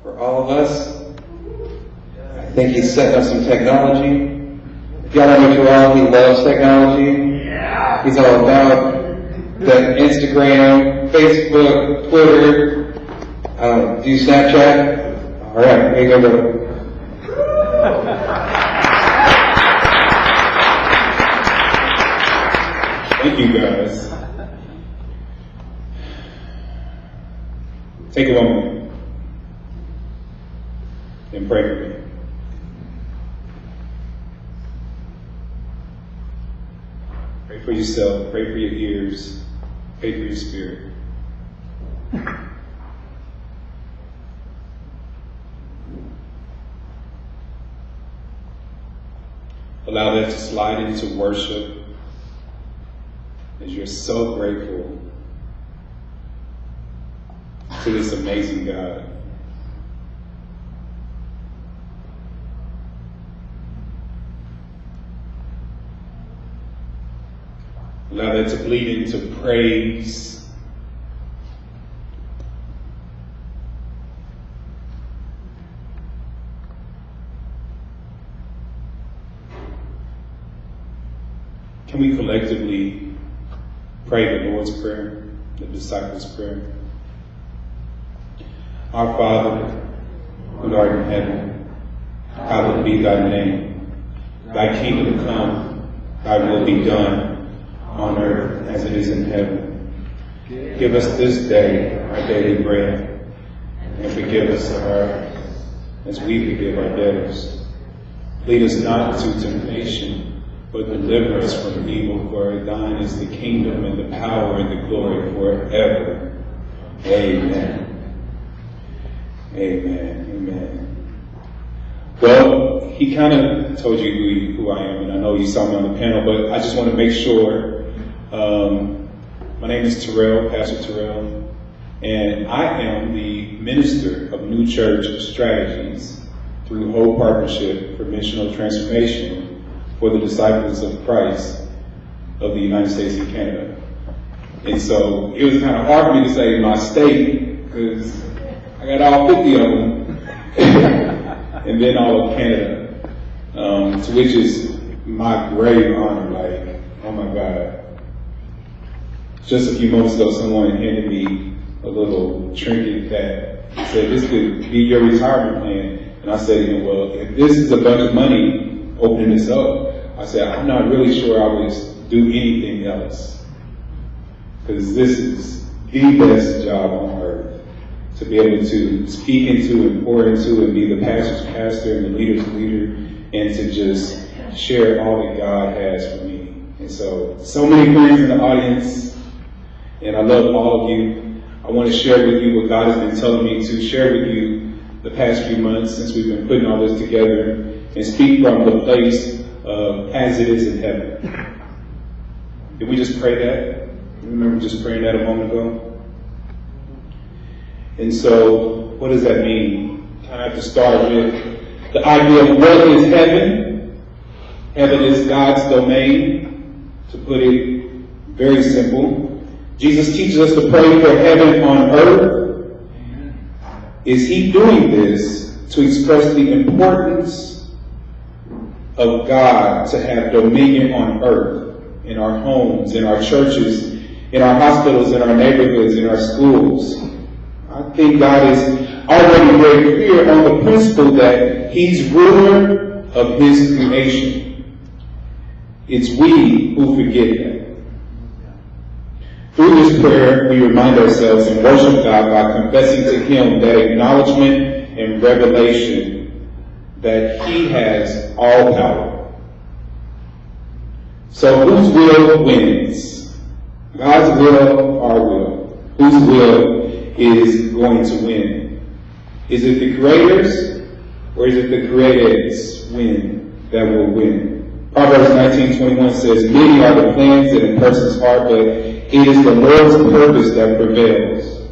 for all of us. I think he's setting up some technology. If y'all know Terrell, he loves technology. Yeah. He's all about the Instagram, Facebook, Twitter. Do you Snapchat? All right, here you go. Thank you, guys. Take a moment and pray for me. Pray for yourself, pray for your ears, pray for your spirit. Allow that to slide into worship as you're so grateful to this amazing God. Allow that to bleed into praise. Can we collectively pray the Lord's Prayer, the disciples' prayer? Our Father, who art in heaven, hallowed be thy name. Thy kingdom come, thy will be done, on earth as it is in heaven. Give us this day our daily bread, and forgive us our debts, as we forgive our debtors. Lead us not into temptation, but deliver us from evil, for thine is the kingdom and the power and the glory forever. Amen. Amen. Amen. Well, he kind of told you who I am, and I know you saw me on the panel, but I just want to make sure. My name is Terrell, Pastor Terrell, and I am the minister of New Church Strategies through Whole Partnership for Missional Transformation for the Disciples of Christ of the United States and Canada. And so it was kind of hard for me to say my state, because I got all 50 of them, and then all of Canada, to which is my great honor. Like, oh my God. Just a few months ago, someone handed me a little trinket that said, this could be your retirement plan. And I said to him, well, if this is a bunch of money opening this up, I said, I'm not really sure I would do anything else. Because this is the best job on earth. To be able to speak into and pour into and be the pastor's pastor and the leader's leader, and to just share all that God has for me. And so many friends in the audience, and I love all of you. I want to share with you what God has been telling me to share with you the past few months since we've been putting all this together, and speak from the place of as it is in heaven. Did we just pray that? Remember just praying that a moment ago? And so, what does that mean? I have to start with the idea of what is heaven. Heaven is God's domain, to put it very simple. Jesus teaches us to pray for heaven on earth. Is he doing this to express the importance of God to have dominion on earth, in our homes, in our churches, in our hospitals, in our neighborhoods, in our schools? I think God is already very clear on the principle that he's ruler of his creation. It's we who forget that. Through this prayer, we remind ourselves and worship God by confessing to him that acknowledgement and revelation that he has all power. So whose will wins? God's will, our will. Whose will is going to win? Is it the creators, or is it the created's that will win? Proverbs 19:21 says, many are the plans in a person's heart, but it is the Lord's purpose that prevails.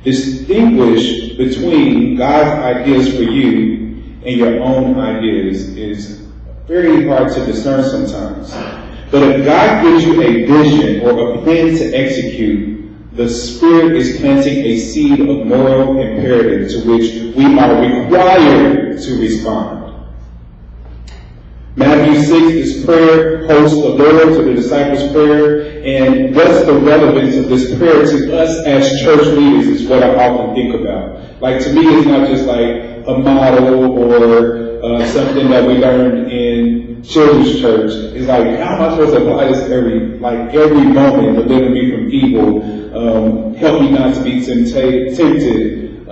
Distinguish between God's ideas for you and your own ideas is very hard to discern sometimes. But if God gives you a vision or a plan to execute, The Spirit is planting a seed of moral imperative to which we are required to respond. Matthew 6 is prayer post the Lord to the disciples' prayer, and what's the relevance of this prayer to us as church leaders is what I often think about. Like, to me, it's not just like a model or something that we learned in children's church. It's like, how am I supposed to apply this every moment? Deliver me from evil, help me not to be tempted,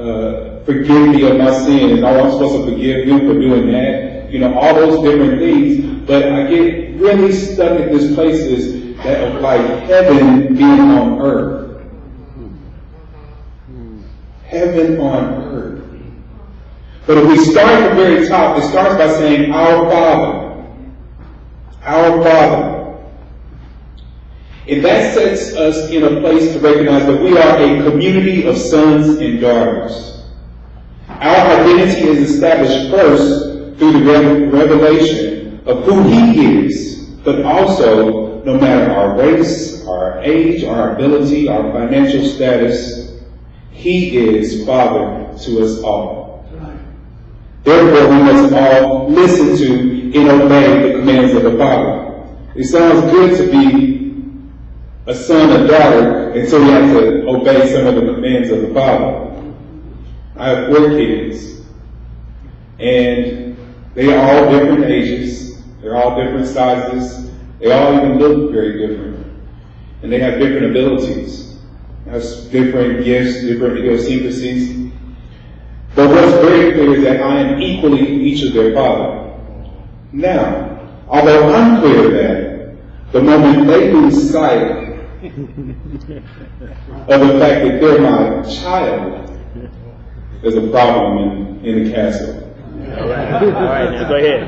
forgive me of my sins. Oh, I'm supposed to forgive you for doing that. You know, all those different things. But I get really stuck in these places that of like heaven being on earth. Heaven on earth. But if we start at the very top, it starts by saying, Our Father. Our Father. And that sets us in a place to recognize that we are a community of sons and daughters. Our identity is established first through the revelation of who He is, but also, no matter our race, our age, our ability, our financial status, He is Father to us all. Therefore, we must all listen to and obey the commands of the Father. It sounds good to be a son or daughter until we have to obey some of the commands of the Father. I have 4 kids, and they are all different ages, they're all different sizes, they all even look very different, and they have different abilities, have different gifts, different idiosyncrasies. But what's very clear is that I am equally each of their father. Now, although I'm clear of that, the moment they lose sight of the fact that they're my child, there's a problem in the castle. All right, now go ahead.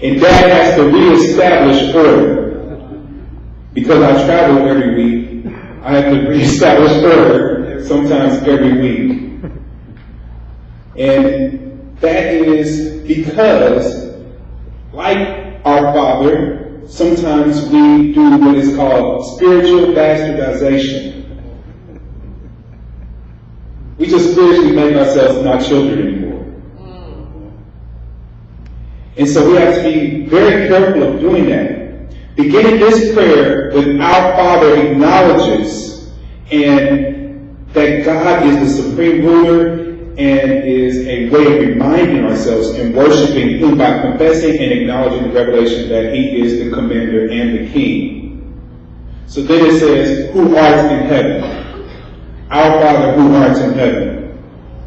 And Dad has to reestablish order. Because I travel every week, I have to reestablish order sometimes every week. And that is because, like our Father, sometimes we do what is called spiritual bastardization. We just spiritually make ourselves not children anymore. And so we have to be very careful of doing that. Beginning this prayer with our Father acknowledges and that God is the supreme ruler and is a way of reminding ourselves and worshiping Him by confessing and acknowledging the revelation that He is the commander and the king. So then it says, who art in heaven? Our Father who art in heaven.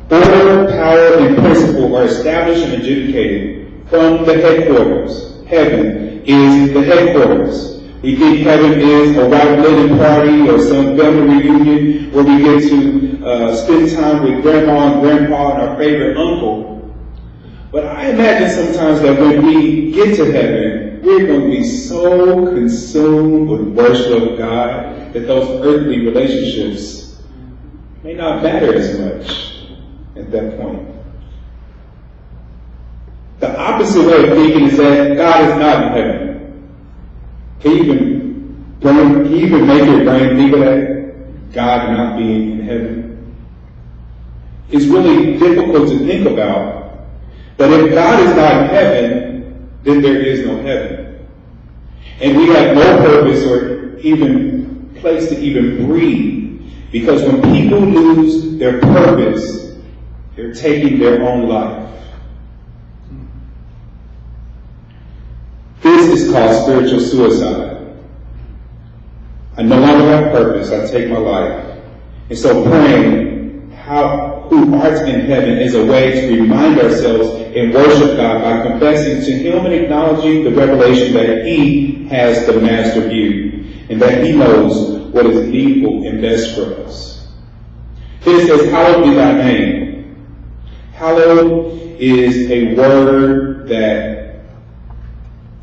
Order, power, and principle are established and adjudicated from the headquarters. Heaven is the headquarters. We think heaven is a white linen party or some family reunion where we get to spend time with grandma and grandpa and our favorite uncle. But I imagine sometimes that when we get to heaven, we're going to be so consumed with worship of God that those earthly relationships may not matter as much at that point. The opposite way of thinking is that God is not in heaven. Can you even make your brain think of that? God not being in heaven? It's really difficult to think about. But if God is not in heaven, then there is no heaven. And we have no purpose or even place to even breathe. Because when people lose their purpose, they're taking their own life. This is called spiritual suicide. I no longer have purpose, I take my life. And so praying, who art in heaven, is a way to remind ourselves and worship God by confessing to Him and acknowledging the revelation that He has the master view and that He knows what is needful and best for us. Then it says, hallowed be thy name. Hallowed is a word that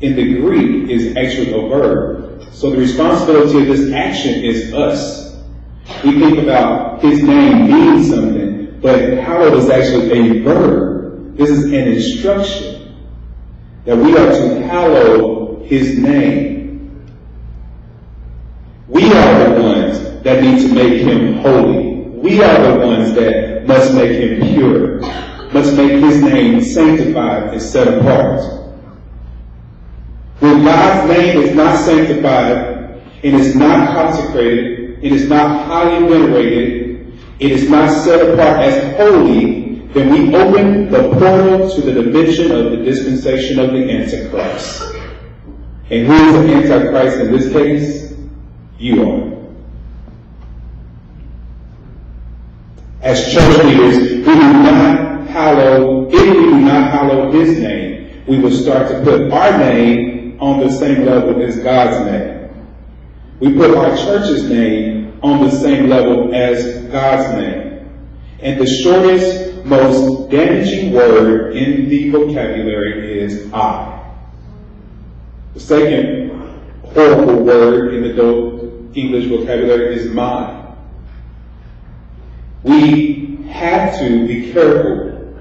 in the Greek is actually a verb. So the responsibility of this action is us. We think about His name being something, but hallowed is actually a verb. This is an instruction that we are to hallow His name. We are the ones that need to make him holy. We are the ones that must make him pure, must make his name sanctified and set apart. When God's name is not sanctified and is not consecrated, it is not highly venerated, it is not set apart as holy, then we open the portal to the dimension of the dispensation of the Antichrist. And who is the Antichrist in this case? You are. As church leaders, if we do not hallow his name, we will start to put our name on the same level as God's name. We put our church's name on the same level as God's name. And the shortest, most damaging word in the vocabulary is I. The second horrible word in the English vocabulary is mine. We have to be careful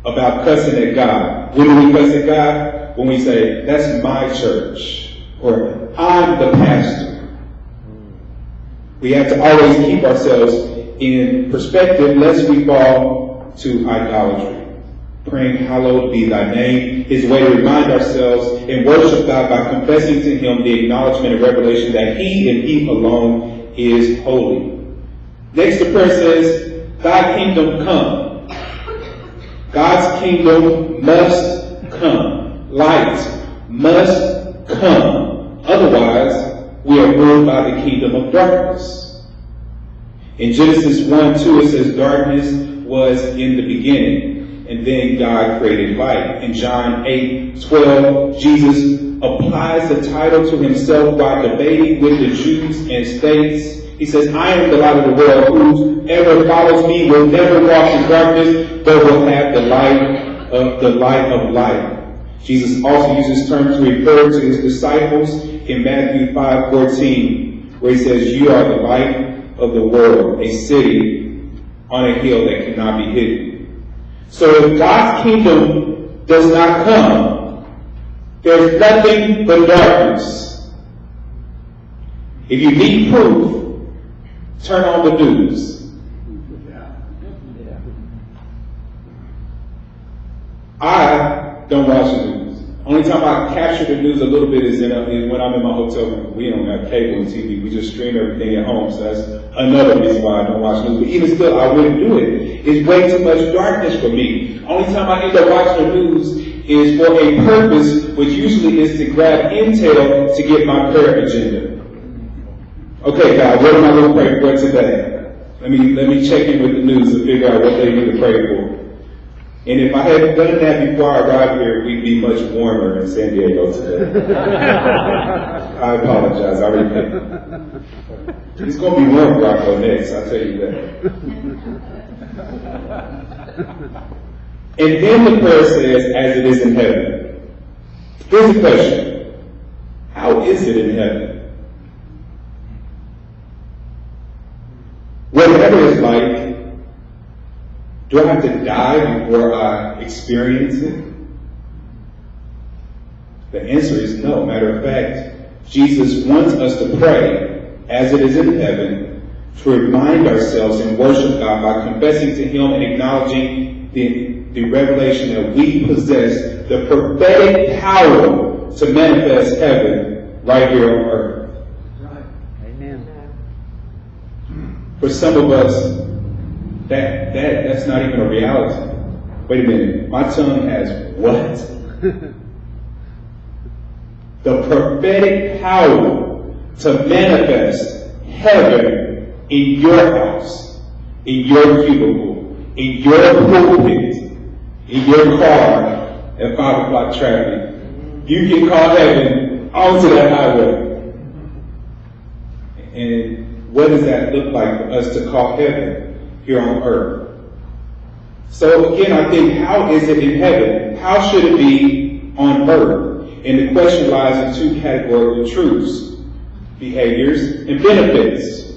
about cussing at God. When do we cuss at God? When we say, that's my church, or I'm the pastor. We have to always keep ourselves in perspective lest we fall to idolatry. Praying, hallowed be thy name, is a way to remind ourselves and worship God by confessing to him the acknowledgement and revelation that he and he alone is holy. Next, the prayer says, thy kingdom come. God's kingdom must come. Light must come. Otherwise, we are ruled by the kingdom of darkness. In Genesis 1:2, it says, darkness was in the beginning, and then God created light. In John 8:12, Jesus applies the title to himself by debating with the Jews and states, he says, I am the light of the world. Whoever follows me will never walk in darkness, but will have the light of life. Jesus also uses terms to refer to his disciples in Matthew 5:14, where he says, you are the light of the world, a city on a hill that cannot be hidden. So if God's kingdom does not come, there's nothing but darkness. If you need proof, turn on the news. I don't watch the news. Only time I capture the news a little bit is when I'm in my hotel room. We don't have cable and TV. We just stream everything at home. So that's another reason why I don't watch news. But even still, I wouldn't do it. It's way too much darkness for me. Only time I end up watching the news is for a purpose, which usually is to grab intel to get my prayer agenda. Okay, God, what am I going to pray for today? Let me check in with the news and figure out what they need to pray for. And if I hadn't done that before I arrived here, we'd be much warmer in San Diego today. I apologize. I repent. It's going to be warm, Rocco, next. I'll tell you that. And then the prayer says, as it is in heaven. Here's the question. How is it in heaven? Whatever it's like, do I have to die before I experience it? The answer is no. Matter of fact, Jesus wants us to pray as it is in heaven, to remind ourselves and worship God by confessing to him and acknowledging the revelation that we possess the prophetic power to manifest heaven right here on earth. Amen. For some of us, that's not even a reality. Wait a minute, my tongue has what? The prophetic power to manifest heaven in your house, in your cubicle, in your pulpit, in your car at 5 o'clock traffic. You can call heaven onto that highway. And what does that look like for us to call heaven here on earth? So again, I think, how is it in heaven? How should it be on earth? And the question lies in two categorical truths: behaviors and benefits.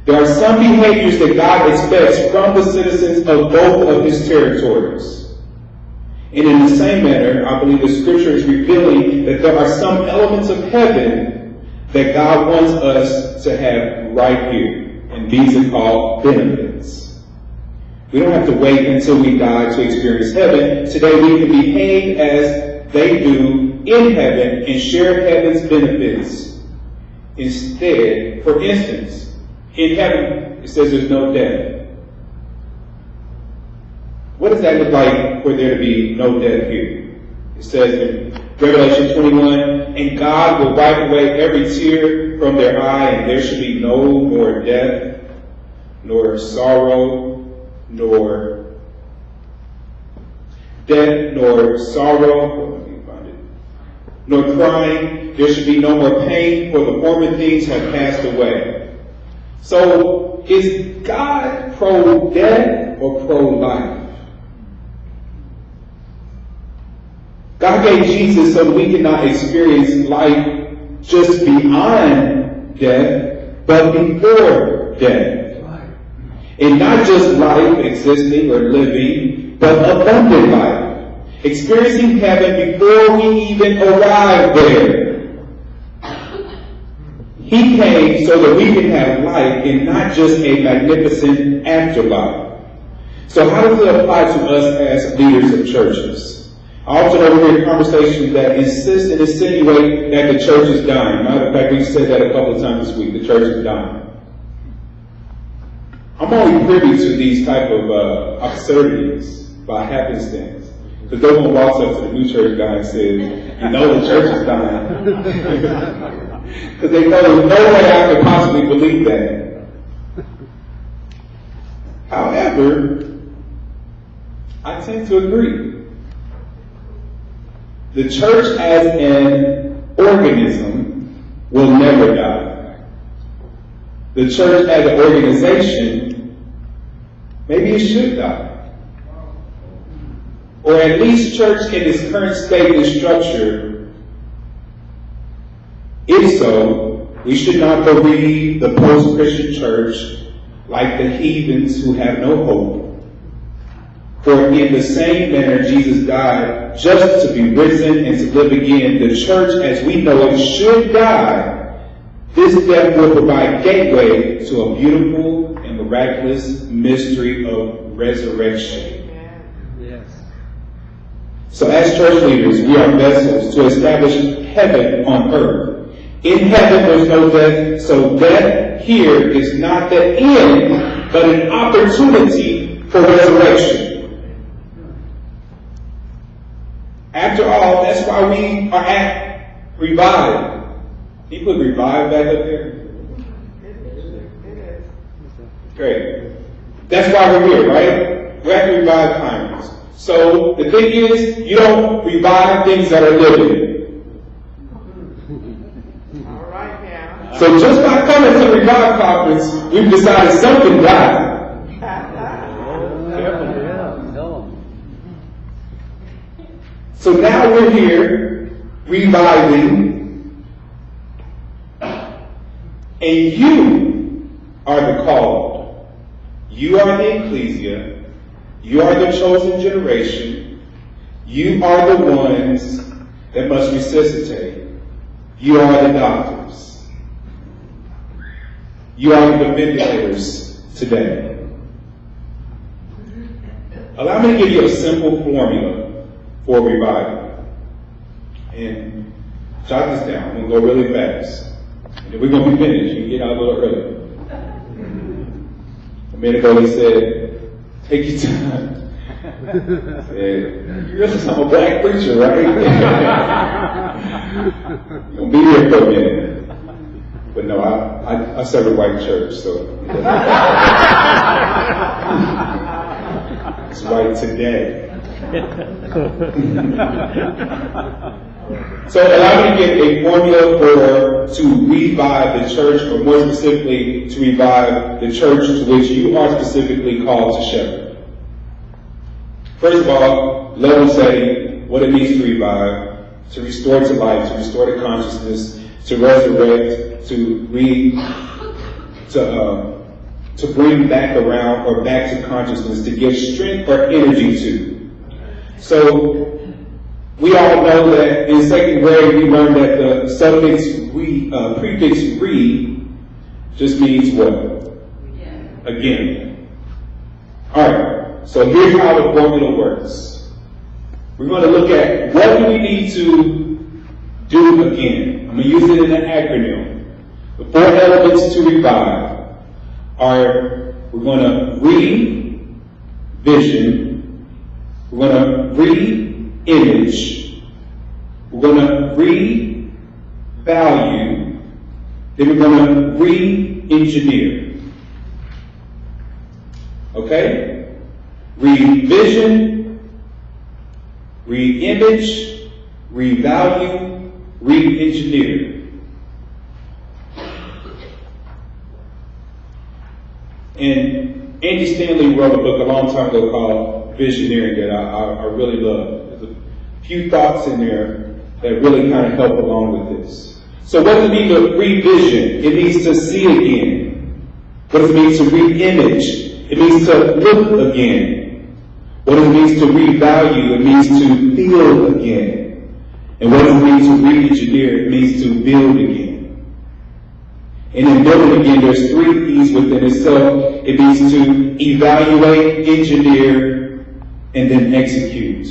There are some behaviors that God expects from the citizens of both of his territories. And in the same manner, I believe the scripture is revealing that there are some elements of heaven that God wants us to have right here. And these are called benefits. We don't have to wait until we die to experience heaven. Today we can behave as they do in heaven and share heaven's benefits. Instead, for instance, in heaven it says there's no death. What does that look like for there to be no death here? It says in Revelation 21, and God will wipe away every tear from their eye, and there shall be no more death, nor sorrow, nor death, nor sorrow, nor crying. There should be no more pain, for the former things have passed away. So, is God pro-death or pro-life? God gave Jesus so that we cannot experience life just beyond death, but before death. And not just life existing or living, but abundant life. Experiencing heaven before we even arrive there. He came so that we can have life and not just a magnificent afterlife. So how does it apply to us as leaders of churches? I often overhear conversations that insist and insinuate that the church is dying. Matter of fact, we've said that a couple of times this week. The church is dying. I'm only privy to these type of absurdities by happenstance. Because no one walks up to the new church guy and says, you know the church is dying. Because they know there's no way I could possibly believe that. However, I tend to agree. The church as an organism will never die. The church as an organization, maybe it should die. Or at least church in its current state and structure. If so, we should not bereave the post-Christian church like the heathens who have no hope. For in the same manner Jesus died just to be risen and to live again, the church as we know it should die. This death will provide gateway to a beautiful and miraculous mystery of resurrection. Yes. So as church leaders, we are vessels to establish heaven on earth. In heaven there's no death, so death here is not the end, but an opportunity for resurrection. After all, that's why we are at Revive. Can you put Revive back up there? Great. That's why we're here, right? We're at Revive Conference. So the thing is, you don't revive things that are living. All right now. So just by coming to the Revive Conference, we've decided something died. So now we're here, reviving, and you are the called. You are the ecclesia. You are the chosen generation. You are the ones that must resuscitate. You are the doctors. You are the vindicators today. Allow me to give you a simple formula for revival. And jot this down. I'm going to go really fast. And then we're going to be finished. You can get out a little early. A minute ago he said, take your time. I said, you realize I'm a black preacher, right? You're going to be here for a minute. But no, I serve a white church, so it's white today. So allow me to give a formula to revive the church, or more specifically, to revive the church to which you are specifically called to shepherd. First of all, level setting what it means to revive, to restore to life, to restore to consciousness, to resurrect, to bring back around or back to consciousness, to give strength or energy to. So, We all know that in second grade we learned that the suffix prefix re just means what? Again. Alright, so here's how the formula works. We're going to look at what do we need to do again. I'm going to use it in an acronym. The 4 elements to revive are, we're going to re-vision, we're going to re-image, we're going to re-value, then we're going to re-engineer. Okay? Revision, re-image, revalue, re-engineer. And Andy Stanley wrote a book a long time ago called Visioneering that I really love. There's a few thoughts in there that really kind of help along with this. So what does it mean to revision? It means to see again. What does it mean to re-image? It means to look again. What does it mean to revalue? It means to feel again. And what does it mean to re-engineer? It means to build again. And in building again, there's 3 E's within itself. It means to evaluate, engineer, and then execute.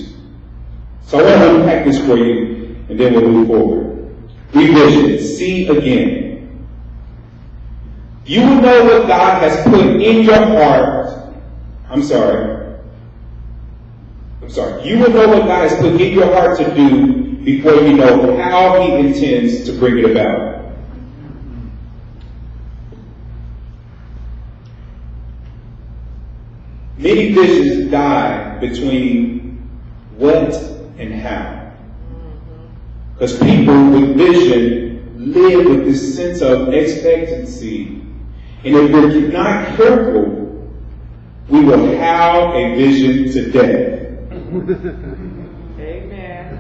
So I want to unpack this for you, and then we'll move forward. Revision, see again. You will know what God has put in your heart. You will know what God has put in your heart to do before you know how He intends to bring it about. Many visions die between what and how. Because people with vision live with this sense of expectancy. And if we're not careful, we will how a vision to death. Amen.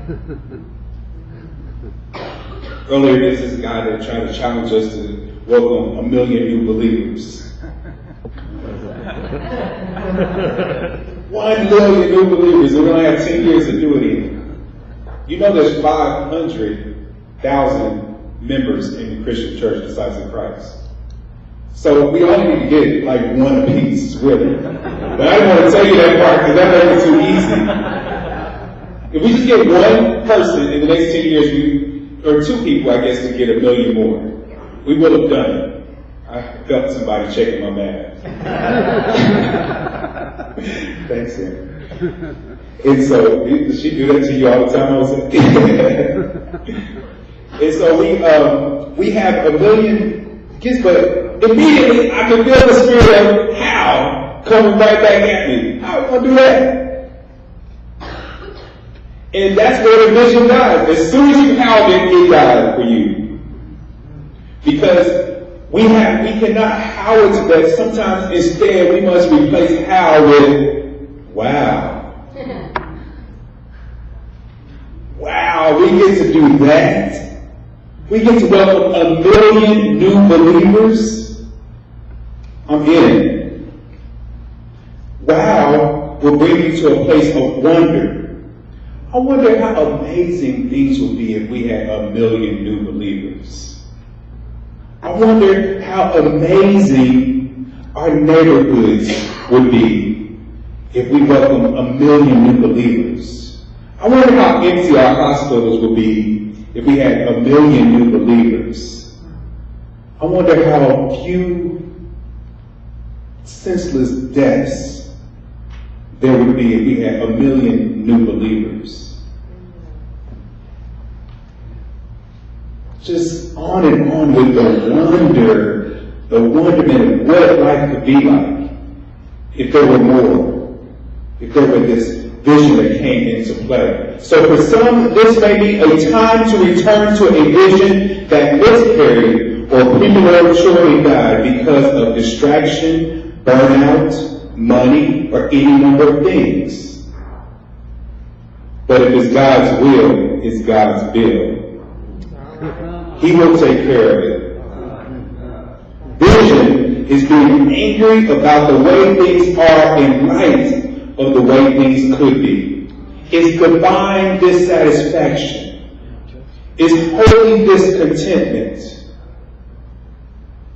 Earlier, this is a guy that tried to challenge us to welcome 1 million new believers. 1 million new believers, and we only have 10 years to do it in. You know there's 500,000 members in the Christian church besides in Christ. So we only need to get like 1 apiece, really. But I didn't want to tell you that part because that makes it too easy. If we just get 1 person in the next 10 years, or 2 people, I guess, to get 1 million more, we will have done it. I felt somebody checking my math. Thanks, Sam. And so, does she do that to you all the time? And so we have 1 million kids, but immediately I can feel the spirit of how coming right back at me. How am I going to do that? And that's where the vision dies. As soon as you howled it, it died for you. Because we cannot howl it to death. Sometimes instead we must replace howl with wow. Wow, we get to do that. We get to welcome 1 million new believers. I'm in. Wow will bring you to a place of wonder. I wonder how amazing things would be if we had 1 million new believers. I wonder how amazing our neighborhoods would be if we welcomed 1 million new believers. I wonder how empty our hospitals would be if we had 1 million new believers. I wonder how few senseless deaths there would be if we had 1 million new believers. Just on and on with the wonderment of what life could be like if there were more, if there were this vision that came into play. So for some, this may be a time to return to a vision that miscarried or prematurely died because of distraction, burnout, money, or any number of things. But if it's God's will, it's God's bill. He will take care of it. Vision is being angry about the way things are in light of the way things could be. is divine dissatisfaction. It's holy discontentment.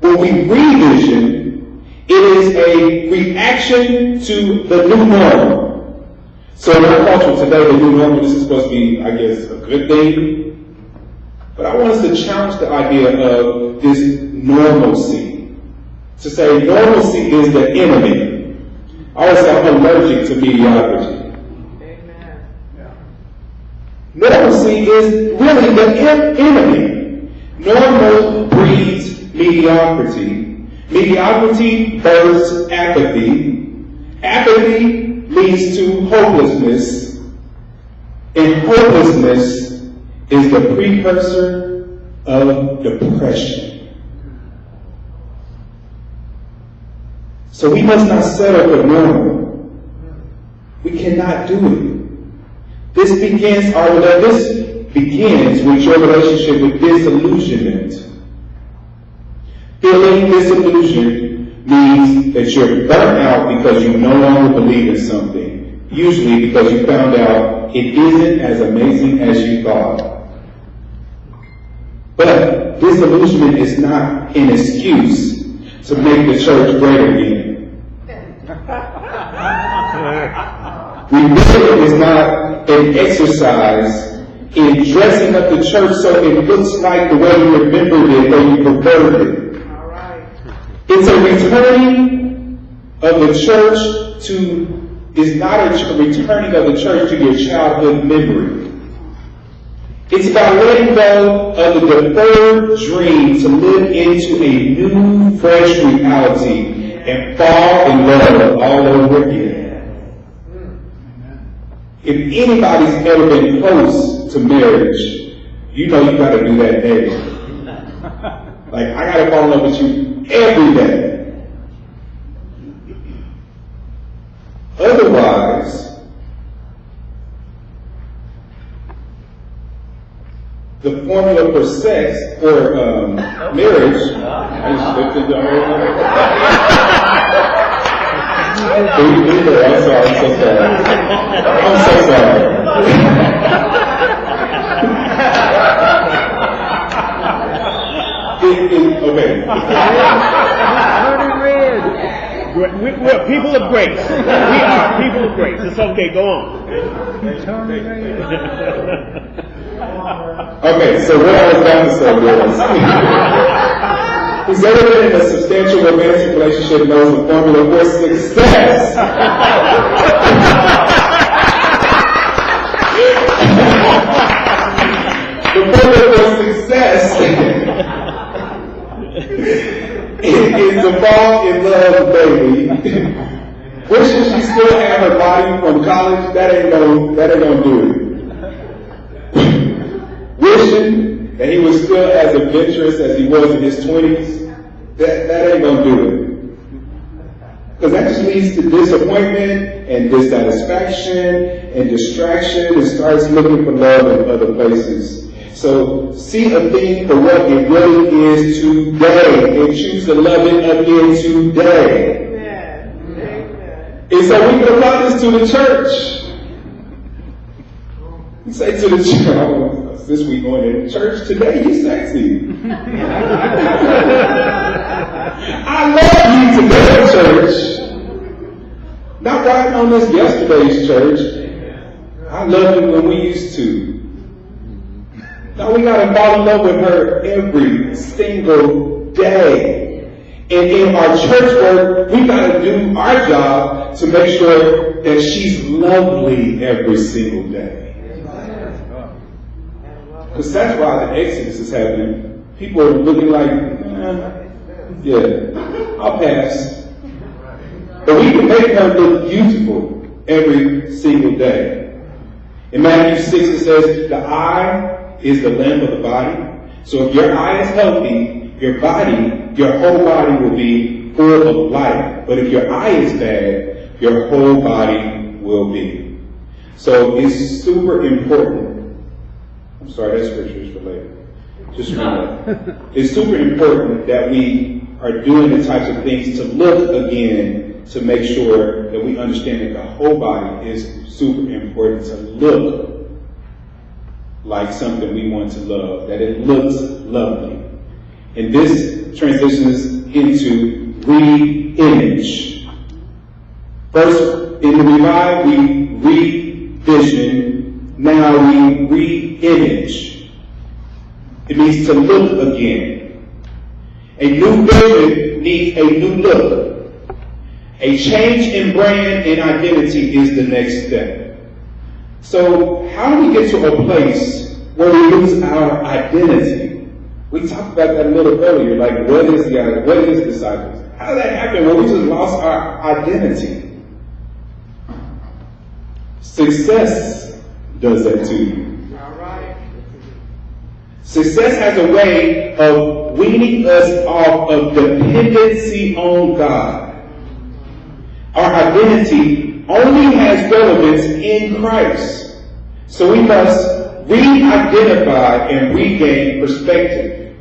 When we revision, it is a reaction to the new normal. So in our culture today, the new normal, this is supposed to be, I guess, a good thing. But I want us to challenge the idea of this normalcy. To say normalcy is the enemy. I always say I'm allergic to mediocrity. Amen. Normalcy is really the enemy. Normal breeds mediocrity. Mediocrity births apathy. Apathy leads to hopelessness. And hopelessness is the precursor of depression. So we must not settle for normal. We cannot do it. This begins with your relationship with disillusionment. Feeling disillusioned means that you're burnt out because you no longer believe in something. Usually because you found out it isn't as amazing as you thought. But disillusionment is not an excuse to make the church great again. Revision is not an exercise in dressing up the church so it looks like the way you remembered it or you preferred it. It's a returning of the church is not a returning of the church to your childhood memory. It's about letting go of the deferred dream to live into a new, fresh reality and fall in love all over again. If anybody's ever been close to marriage, you know you gotta do that daily. Like, I gotta fall in love with you every day. Otherwise, the formula for sex, for marriage, I just looked at the I'm sorry, I'm so sorry. I'm so sorry. Okay. We're people of grace. We are people of grace. It's okay, go on. Okay, so what I was about to say was, who's ever been in a substantial romantic relationship knows the formula for success. The formula for success is to fall in love, baby. Wishing she still had her body from college, that ain't gonna do it. Wishing that he was still as adventurous as he was in his 20s, that ain't gonna do it. Because that just leads to disappointment and dissatisfaction and distraction and starts looking for love in other places. So see a thing for what it really is today and choose to love it again today. Amen. And so we can apply this to the church. We say to the church, this week going to church today, you sexy. I love you today, church. Not riding on this yesterday's church. I love you when we used to. Now we gotta fall in love with her every single day. And in our church work, we gotta do our job to make sure that she's lovely every single day. Because that's why the Exodus is happening. People are looking like, yeah, I'll pass. But we can make her look beautiful every single day. In Matthew 6 it says, the eye is the lamp of the body. So if your eye is healthy, your whole body will be full of light. But if your eye is bad, your whole body will be. So it's super important. I'm sorry, that scripture is for later. Just remember. It's super important that we are doing the types of things to look again to make sure that we understand that the whole body is super important to look like something we want to love, that it looks lovely. And this transitions into re-image. First, in the Revive, we re-vision. Now we re-image. It means to look again. A new vision needs a new look. A change in brand and identity is the next step. So how do we get to a place where we lose our identity? We talked about that a little earlier, like what is disciples? How did that happen when we just lost our identity? Success does that to you. All right. Success has a way of weaning us off of dependency on God. Our identity only has relevance in Christ. So we must re-identify and regain perspective.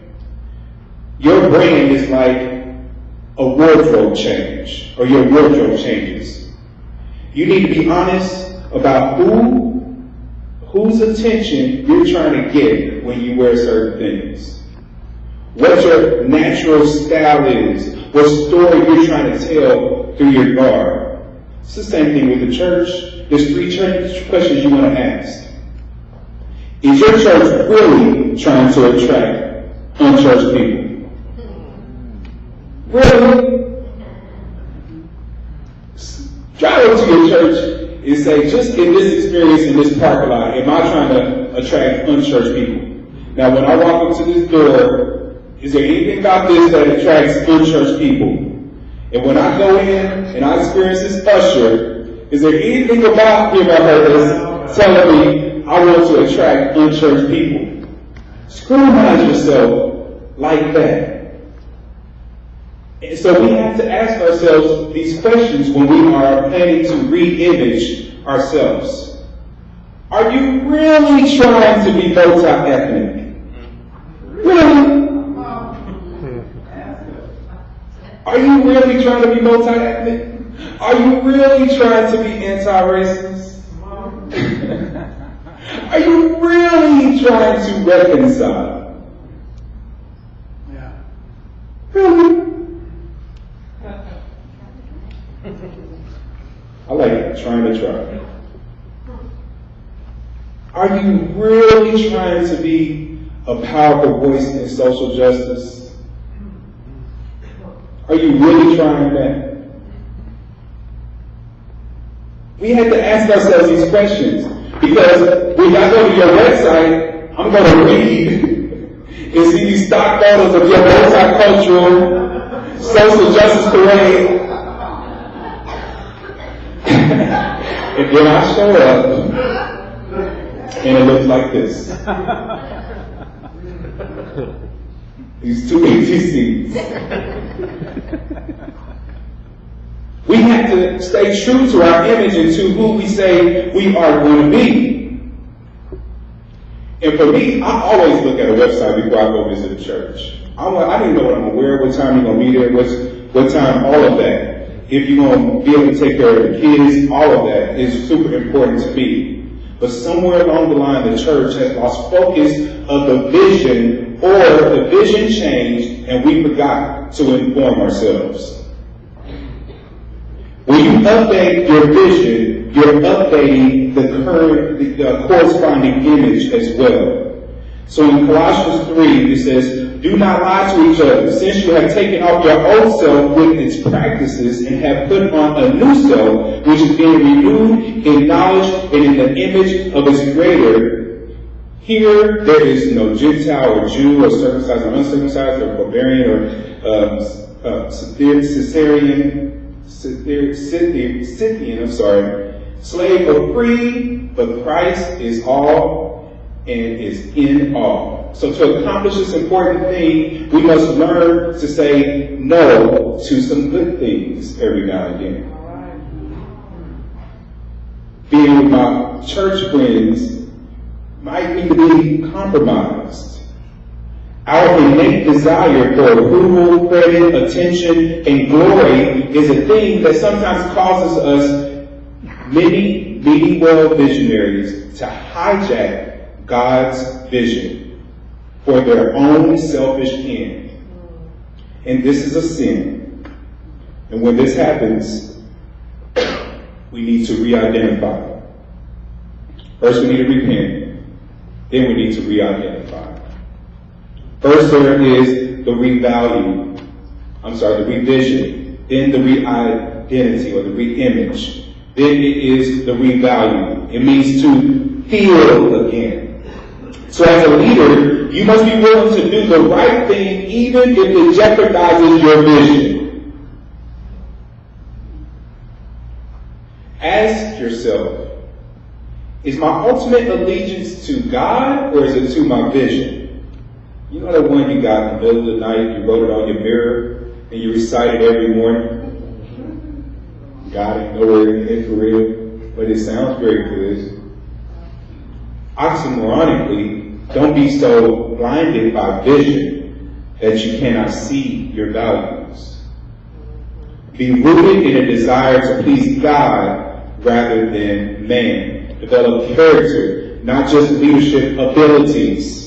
Your brand is like a wardrobe change, or your wardrobe changes. You need to be honest about whose attention you're trying to get when you wear certain things. What your natural style is, what story you're trying to tell through your garb. It's the same thing with the church. There's three questions you want to ask. Is your church really trying to attract unchurched people? Really? Drive up to your church and say, just in this experience in this parking lot, am I trying to attract unchurched people? Now, when I walk up to this door, is there anything about this that attracts unchurched people? And when I go in and I experience this usher, is there anything about him or her that's telling me I want to attract unchurched people? Scrutinize yourself like that. And so we have to ask ourselves these questions when we are planning to re-image ourselves. Are you really trying to be multi-ethnic? Really? Are you really trying to be multi-ethnic? Are you really trying to be anti-racist? Are you really trying to reconcile? Yeah. Really? I like trying to try. Are you really trying to be a powerful voice in social justice? Are you really trying that? We have to ask ourselves these questions because when I go to your website, I'm going to read and see these stock photos of your multicultural social justice parade. And then I show up and it looks like this. These two empty seats. We have to stay true to our image and to who we say we are going to be. And for me, I always look at a website before I go visit a church. I didn't know what I'm going to wear, what time you're going to be there, what time, all of that. If you're going to be able to take care of the kids, all of that is super important to me. But somewhere along the line, the church has lost focus of the vision, or the vision changed and we forgot to inform ourselves. When you update your vision, you're updating the corresponding image as well. So in Colossians 3, it says, do not lie to each other, since you have taken off your old self with its practices and have put on a new self, which is being renewed in knowledge and in the image of its creator. Here, there is no Gentile or Jew or circumcised or uncircumcised or barbarian or Scythian, slave or free, but Christ is all and is in all. So to accomplish this important thing, we must learn to say no to some good things every now and again. Being with my church friends might need to be compromised. Our innate desire for approval, credit, attention, and glory is a thing that sometimes causes us, many well visionaries, to hijack God's vision for their own selfish end. And this is a sin. And when this happens, we need to re-identify. First, we need to repent. Then we need to re-identify. First, there is the revision. Then the re-identity or the re-image. Then it is the revalue. It means to feel again. So as a leader, you must be willing to do the right thing even if it jeopardizes your vision. Ask yourself, is my ultimate allegiance to God or is it to my vision? You know that one you got in the middle of the night, you wrote it on your mirror, and you recite it every morning? Got it, nowhere in it for real, but it sounds very good. Oxymoronically, don't be so blinded by vision that you cannot see your values. Be rooted in a desire to please God rather than man. Develop character, not just leadership abilities.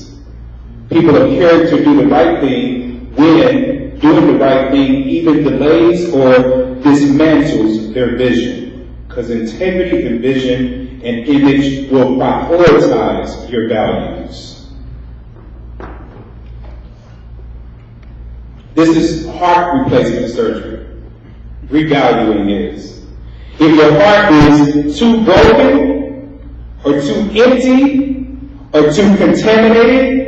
People of character do the right thing when doing the right thing even delays or dismantles their vision. Because integrity and vision and image will prioritize your values. This is heart replacement surgery. Revaluing is. If your heart is too broken or too empty or too contaminated,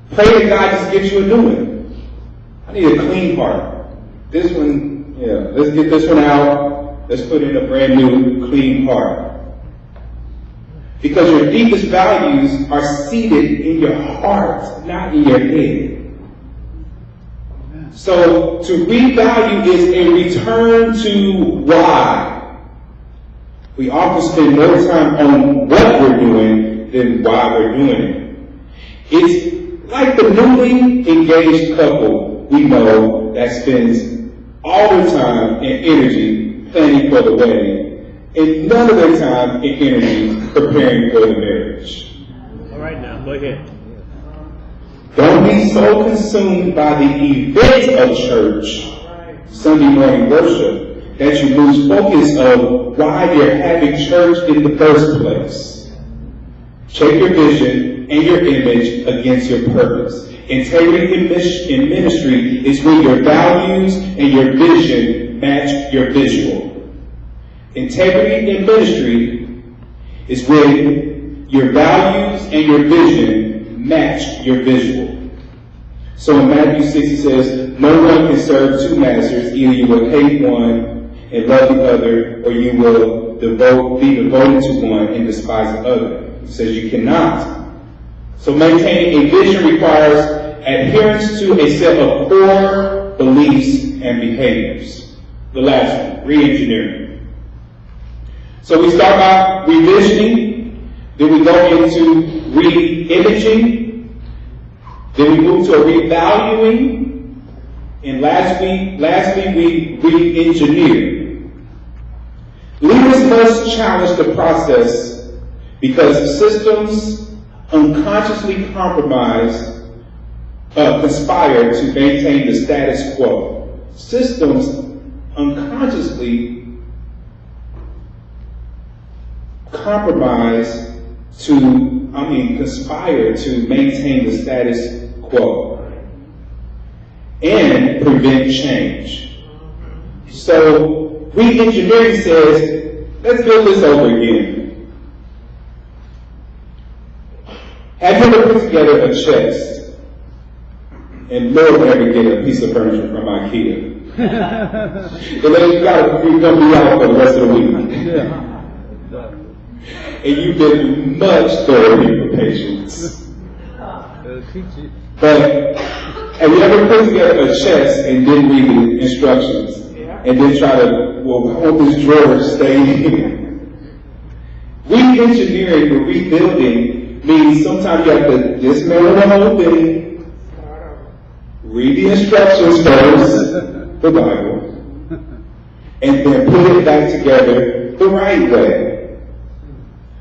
pray that God just gives you a new one. I need a clean heart. This one, let's get this one out. Let's put in a brand new clean heart. Because your deepest values are seated in your heart, not in your head. So to revalue is a return to why. We often spend more time on what we're doing than why we're doing it. It's like the newly engaged couple we know that spends all their time and energy planning for the wedding and none of their time and energy preparing for the marriage. All right, now, go ahead. Don't be so consumed by the event of church, Sunday morning worship, that you lose focus of why you're having church in the first place. Check your vision and your image against your purpose. Integrity in ministry is when your values and your vision match your visual. Integrity in ministry is when your values and your vision match your visual. So in Matthew 6 he says, no one can serve two masters. Either you will hate one and love the other, or you will be devoted to one and despise the other. He says you cannot. So maintaining a vision requires adherence to a set of core beliefs and behaviors. The last one, re-engineering. So we start by revisioning, then we go into re-imaging, then we move to a revaluing, and lastly we re-engineer. Leaders must challenge the process because systems unconsciously conspire to maintain the status quo. Systems unconsciously conspire to maintain the status quo and prevent change. So re-engineering says, let's build this over again. Have you ever put together a chest and Lord never get a piece of furniture from IKEA? And then you're going to be out for the rest of the week. Yeah. And you've been much thoroughly for patience. But have you ever put together a chest and didn't read the instructions? And then try to, I want this drawer to stay in. Re-engineering or rebuilding means sometimes you have to dismantle the whole thing read the instructions first, the Bible, and then put it back together the right way.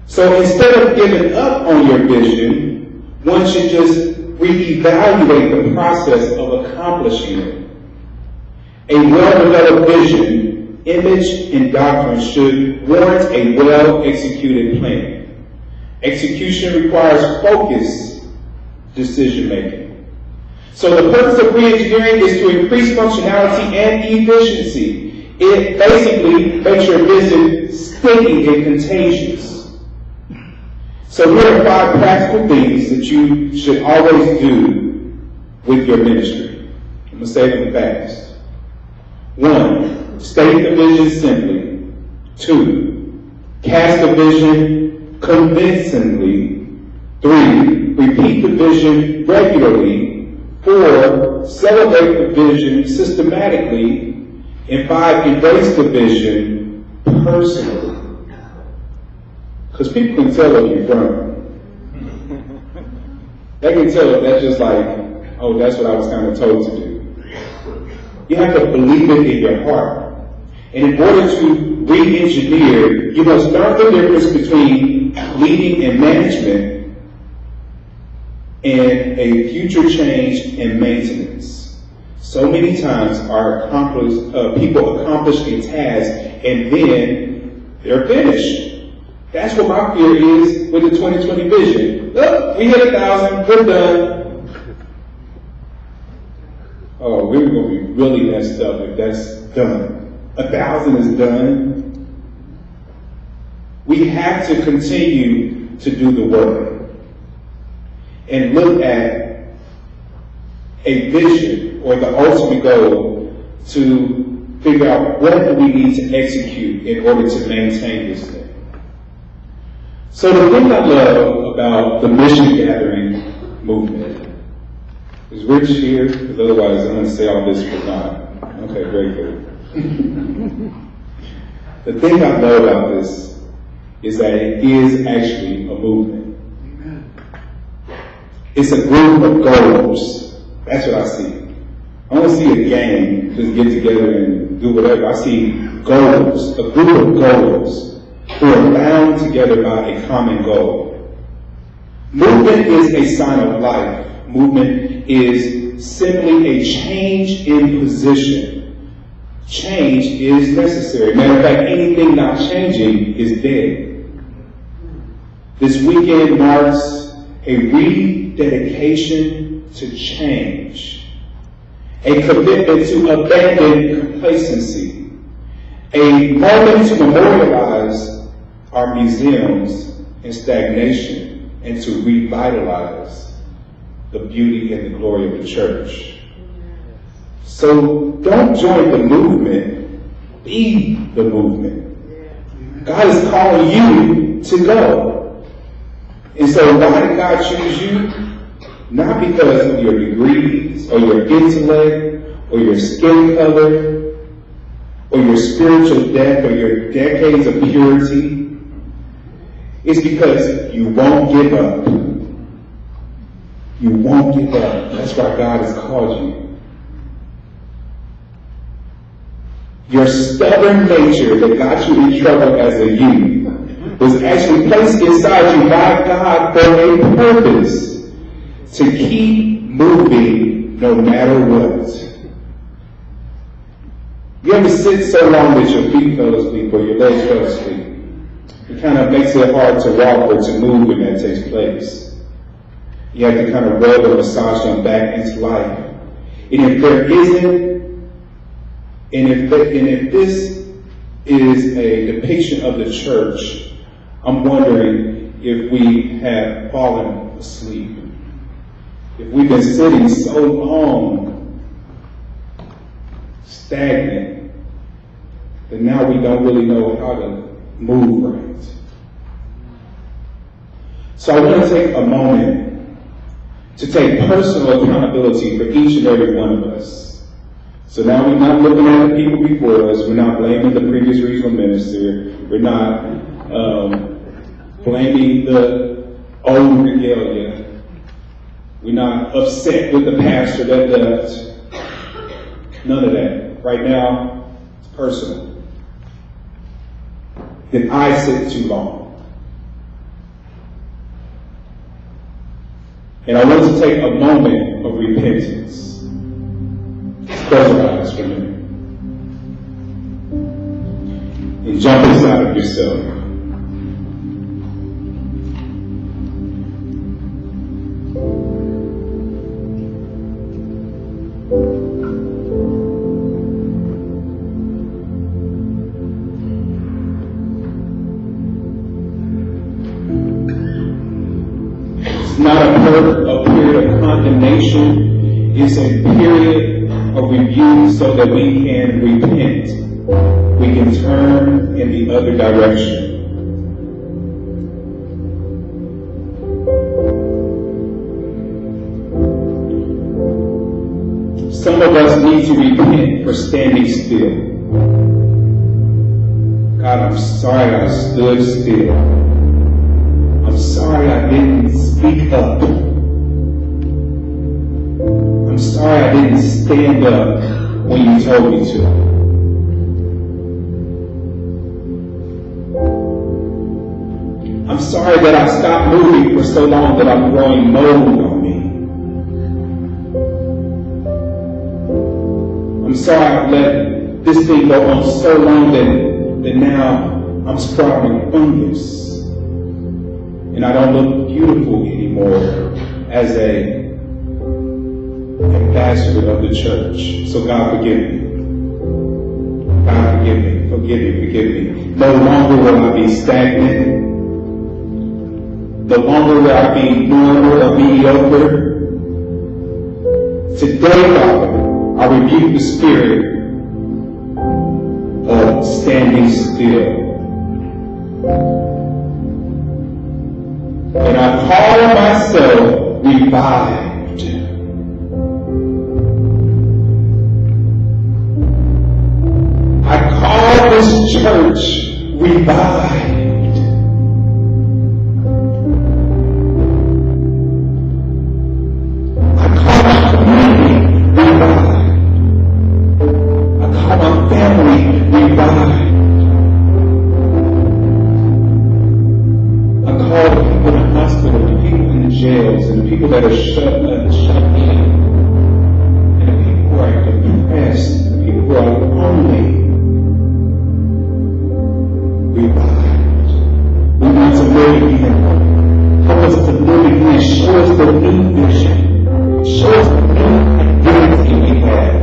So instead of giving up on your vision, one should just reevaluate the process of accomplishing it. A well-developed vision, image, and doctrine should warrant a well-executed plan. Execution requires focused decision-making. So the purpose of re-engineering is to increase functionality and efficiency. It basically makes your vision sticky and contagious. So here are 5 practical things that you should always do with your ministry. I'm going to say them fast. 1, state the vision simply. 2, cast the vision convincingly. 3, repeat the vision regularly. 4, celebrate the vision systematically. And 5, embrace the vision personally. Because people can tell if you're from. They can tell if that's just like, oh, that's what I was kind of told to do. You have to believe it in your heart. And in order to re-engineer, you must learn the difference between leading and management and a future change and maintenance. So many times people accomplish a task and then they're finished. That's what my fear is with the 2020 vision. Look, we hit 1,000, we're done. Oh, we're going to be really messed up if that's done. 1,000 is done. We have to continue to do the work and look at a vision or the ultimate goal to figure out what do we need to execute in order to maintain this thing. So the thing I love about the mission gathering movement is Rich here, because otherwise I'm going to say all this for naught. Okay, very good. The thing I love about this is that it is actually a movement. It's a group of goals. That's what I see. I don't see a gang just get together and do whatever. I see goals, a group of goals who are bound together by a common goal. Movement is a sign of life. Movement is simply a change in position. Change is necessary. Matter of fact, anything not changing is dead. This weekend marks a rededication to change, a commitment to abandon complacency, a moment to memorialize our museums in stagnation and to revitalize the beauty and the glory of the church. So don't join the movement, be the movement. God is calling you to go. And so why did God choose you? Not because of your degrees or your intellect or your skin color or your spiritual depth or your decades of purity. It's because you won't give up. You won't give up. That's why God has called you. Your stubborn nature that got you in trouble as a youth was actually placed inside you by God for a purpose, to keep moving no matter what. You ever sit so long that your feet fell asleep or your legs fell asleep? It kind of makes it hard to walk or to move when that takes place. You have to kind of rub and massage them back into life. And if there isn't, and if this is a depiction of the church, I'm wondering if we have fallen asleep. If we've been sitting so long, stagnant, that now we don't really know how to move right. So I want to take a moment to take personal accountability for each and every one of us. So now we're not looking at the people before us. We're not blaming the previous regional minister. We're not blaming the old regalia. We're not upset with the pastor that left. None of that. Right now, it's personal. Did I sit too long? And I want to take a moment of repentance. Close your eyes for a minute. And jump inside of yourself. Not a period of condemnation. It's a period of review so that we can repent. We can turn in the other direction. Some of us need to repent for standing still. God, I'm sorry I stood still. I'm sorry I didn't speak up. I'm sorry I didn't stand up when you told me to. I'm sorry that I stopped moving for so long that I'm growing mold on me. I'm sorry I've let this thing go on so long that now I'm sprouting fungus. And I don't look beautiful anymore as a ambassador of the church. So God, forgive me. God, forgive me. Forgive me. Forgive me. No longer will I be stagnant. No longer will I be normal or mediocre. Today, Father, I rebuke the spirit of standing still. And I call myself revived. I call this church revived. I call my community revived. I call my family revived. I call the people in the hospital, the people in the jails, and the people that are shut in, and the people who are depressed, and the people who are lonely, revived. We want to live again. Help us to live again. Show us the new vision. Show us the new identity we have.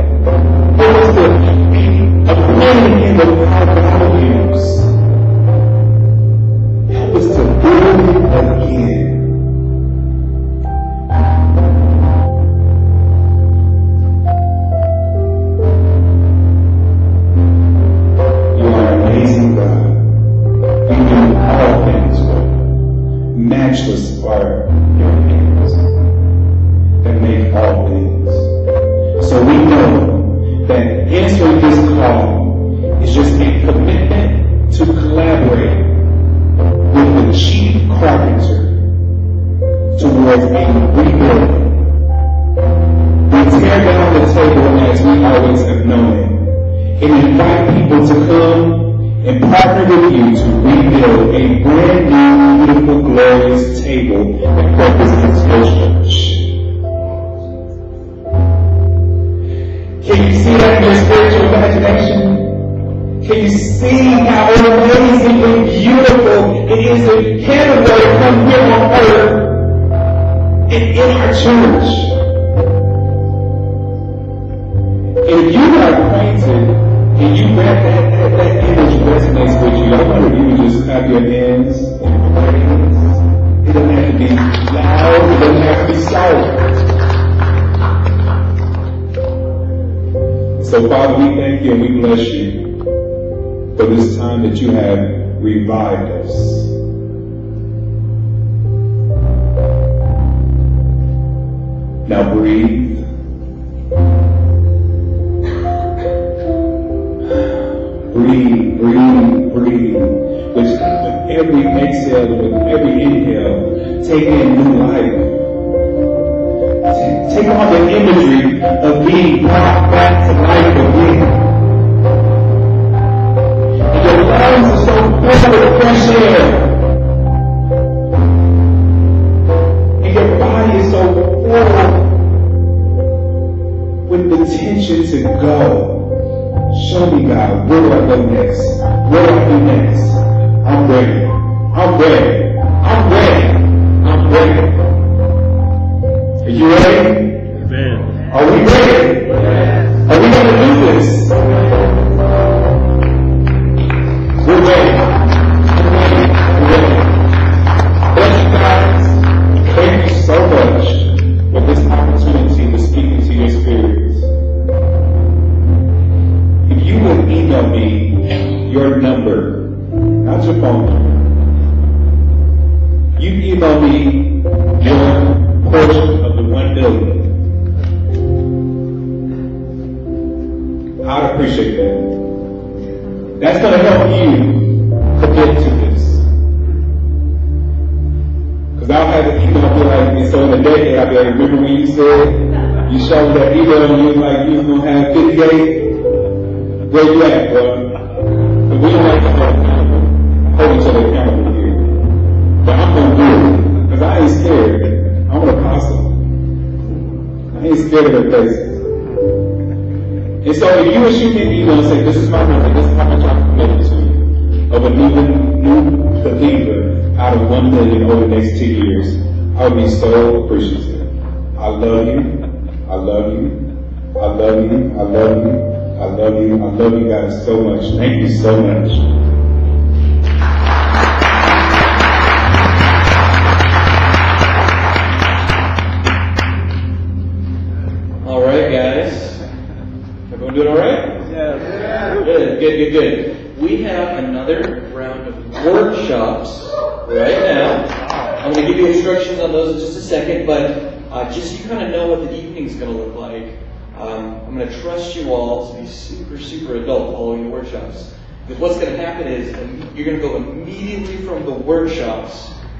Help us to be a man in the our values. Help us to live again. You are an amazing God. You do all things well. Matchless are your hands that make all things. So we know that answering this call is just a commitment to collaborate with the chief carpenter towards a rebuilding. We tear down the table as we always have known it, and invite people to come and partner with you to rebuild a brand new, beautiful, glorious table that represents your church. Can you see that in your spiritual imagination? Can you see how amazingly beautiful it is if Canada to come here on earth and in our church? And if you are acquainted and you read that image resonates with you, I wonder if you would just clap your hands and praise. It doesn't have to be loud, it doesn't have to be silent. So Father, we thank you and we bless you for this time that you have revived us. Now breathe. Breathe, breathe, breathe. With every exhale, with every inhale, take in new life. Take on the imagery of being brought back to life again. And your lungs are so full with fresh air. And your body is so full with the tension to go. Show me, God, where do I go next? Where do I do next? I'm ready. I'm ready. I'm ready. I'm ready. Are you ready? Amen. Are we ready? Yes. Are we going to do this? We're ready. We're ready. We're ready. Thank you guys. Thank you so much for this opportunity to speak into your spirits. If you would email me your number, not your phone number, you email me your portion of the 1 million. I'd appreciate that. That's going to help you commit to this. Because I'll have the email be like, so in a decade, I'll be like, remember when you said, you showed that email and you was like, you was going to have 58? Where you at, bro? But we don't like to hold each other accountable here. But I'm going to do it. Because I ain't scared. I'm an apostle. I ain't scared of their faces. And so if you would shoot me an email and say, this is my number, this is how much I'm committed to, of a new believer out of 1 million over the next 2 years, I would be so appreciative. I love you. I love you. I love you. I love you. I love you. I love you guys so much. Thank you so much. All right, guys. Everyone doing all right? Yes. Good. We have another round of workshops right now. I'm going to give you instructions on those in just a second, but just so you kind of know what the evening's going to look like, I'm going to trust you all to be super adult following the workshops. Because what's going to happen is you're going to go immediately from the workshops